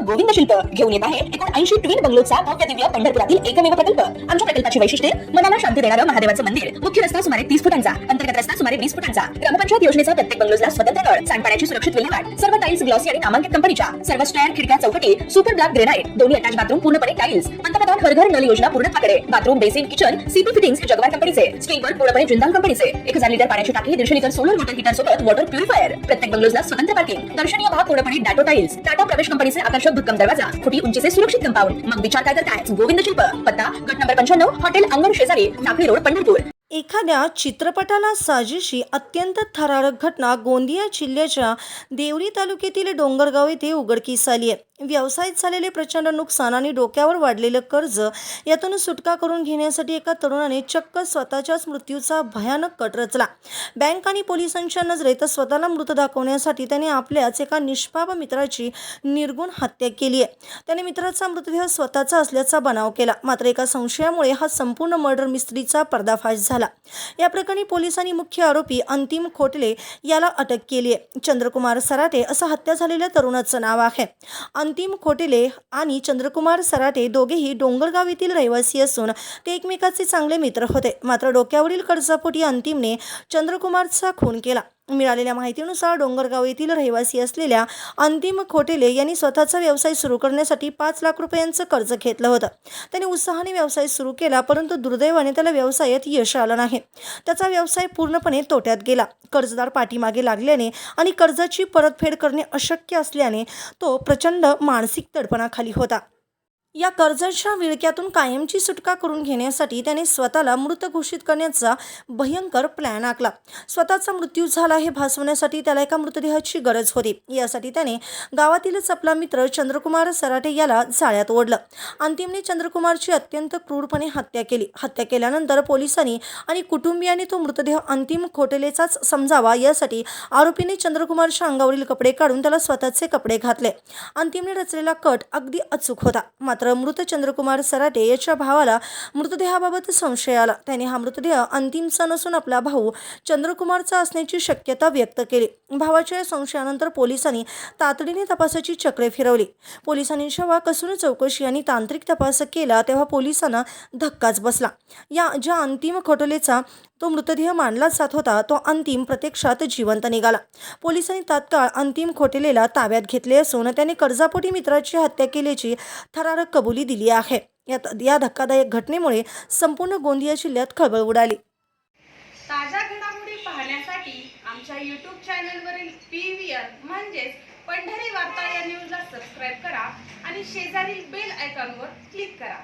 गोविंद शिल्प घेऊन येत आहे 79 ट्विन बंगलोचा भव्य दिव्य पंढरपुरातील एकमेव प्रकल्प। आमच्या प्रकल्पाची वैशिष्ट्ये मनाला शांती देणारं महादेवाचं मंदिर, मुख्य रस्ता सुमारे 30 फुटांचा, अंतर्गत रस्ता सुमारे 20 फुटांचा, ग्रामपंचायत योजनेचा प्रत्येक बंगलोजला स्वतंत्र नळ, सांडपाण्याची सुरक्षित विल्हेवाट, सर्व टाइल्स ग्लॉसी आणि नामांकित कंपनीच्या, सर्व स्टँड खिडक्या चौकटी सुपर ब्लॅक ग्रेनाइट, दोन्ही अटॅच बाथरूम पूर्णपणे टाइल्स, पंतप्रधान हर घर नल योजना पूर्णत्वाकडे, bathroom basin kitchen CP fittings Jaquar कंपनीचे, स्प्रिंकलर पूर्णपणे जिंदाल कंपनीचे, 1000 लिटर पाण्याची टाकी, 150 लिटर सोलर वॉटर हीटर सोबत वॉटर प्युरिफायर, प्रत्येक बंगलोजला स्वतंत्र पार्किंग, दर्शनीय भाग पूर्णपणे डाटो टाइल्स, टाटा प्रवेश कंपनीचे आकर्षक भक्कम दरवाजा, फुटी उंचीचे सुरक्षित कंपाऊंड। मग विचार काय करताय? गोविंद शिल्प, पत्ता गट नंबर 95, हॉटेल अंगण शेजारी, टाकळी रोड, पंढरपूर। एखाद्या चित्रपटाला साजेशी अत्यंत थरारक घटना गोंदिया जिल्ह्याच्या देवरी तालुक्यातील डोंगरगाव येथे उघडकीस आली आहे। व्यवसायात झालेले प्रचंड नुकसान आणि डोक्यावर वाढलेलं कर्ज यातून सुटका करून घेण्यासाठी एका तरुणाने चक्क स्वतःच्याच मृत्यूचा भयानक कट रचला। बँक आणि पोलिसांच्या नजरेत स्वतःला मृत दाखवण्यासाठी त्याने आपल्याच एका निष्पाप मित्राची निर्गुण हत्या केली आहे। त्याने मित्राचा मृतदेह स्वतःचा असल्याचा बनाव केला, मात्र एका संशयामुळे हा संपूर्ण मर्डर मिस्ट्रीचा पर्दाफाश झाला। या प्रकरणी पोलिसांनी मुख्य आरोपी अंतिम खोटले याला अटक केली आहे। चंद्रकुमार सराटे असं हत्या झालेल्या तरुणाचं नाव आहे। अंतिम खोटेले आणि चंद्रकुमार सराटे दोघेही डोंगरगाव येथील रहिवासी असून ते एकमेकाचे चांगले मित्र होते, मात्र डोक्यावरील कर्जापोटी अंतिमने चंद्रकुमारचा खून केला। मिळालेल्या माहितीनुसार डोंगरगाव येथील रहिवासी असलेल्या अंतिम खोटेले यांनी स्वतःचा व्यवसाय सुरू करण्यासाठी 5 लाख रुपयांचं कर्ज घेतलं होतं। त्याने उत्साहाने व्यवसाय सुरू केला, परंतु दुर्दैवाने त्याला व्यवसायात यश आलं नाही। त्याचा व्यवसाय पूर्णपणे तोट्यात गेला। कर्जदार पाठीमागे लागल्याने आणि कर्जाची परतफेड करणे अशक्य असल्याने तो प्रचंड मानसिक तडफणाखाली होता। या कर्जाच्या विळख्यातून कायमची सुटका करून घेण्यासाठी त्याने स्वतःला मृत घोषित करण्याचा भयंकर प्लॅन आखला। स्वतःचा मृत्यू झाला हे भासवण्यासाठी त्याला एका मृतदेहाची गरज होती। यासाठी त्याने गावातीलच आपला मित्र चंद्रकुमार सराटे याला जाळ्यात ओढलं। अंतिमने चंद्रकुमारची अत्यंत क्रूरपणे हत्या केली। हत्या केल्यानंतर पोलिसांनी आणि कुटुंबियांनी तो मृतदेह अंतिम खोटेलेचाच समजावा यासाठी आरोपीने चंद्रकुमारच्या अंगावरील कपडे काढून त्याला स्वतःचे कपडे घातले। अंतिमने रचलेला कट अगदी अचूक होता, मात्र मृत चंद्रकुमार सराटे याच्या भावाला मृतदेहाबाबत संशय आला। त्याने हा मृतदेह अंतिमचा नसून आपला भाऊ चंद्रकुमारचा असण्याची शक्यता व्यक्त केली। भावाच्या संशयानंतर पोलिसांनी तातडीने तपासाची चक्रे फिरवली। पोलिसांनी जेव्हा कसून चौकशी आणि तांत्रिक तपास केला तेव्हा पोलिसांना धक्काच बसला। ज्या अंतिम खोटलेचा तो मृतदेह मानला जात होता तो अंतिम प्रत्यक्षात जिवंत निघाला। पोलिसांनी तात्काळ अंतिम खोटेलेला ताब्यात घेतले असून त्याने कर्जापोटी मित्राची हत्या केल्याची थरारक कबुली दिली आहे। या धक्कादायक घटनेमुळे संपूर्ण गोंदिया जिल्ह्यात खळबळ उडाली। ताज्या घडामोडी पाहण्यासाठी आमच्या YouTube चॅनलवरील PVR म्हणजेच पंढरी वार्ता या न्यूजला सबस्क्राइब करा आणि शेजारील बेल आयकॉनवर क्लिक करा।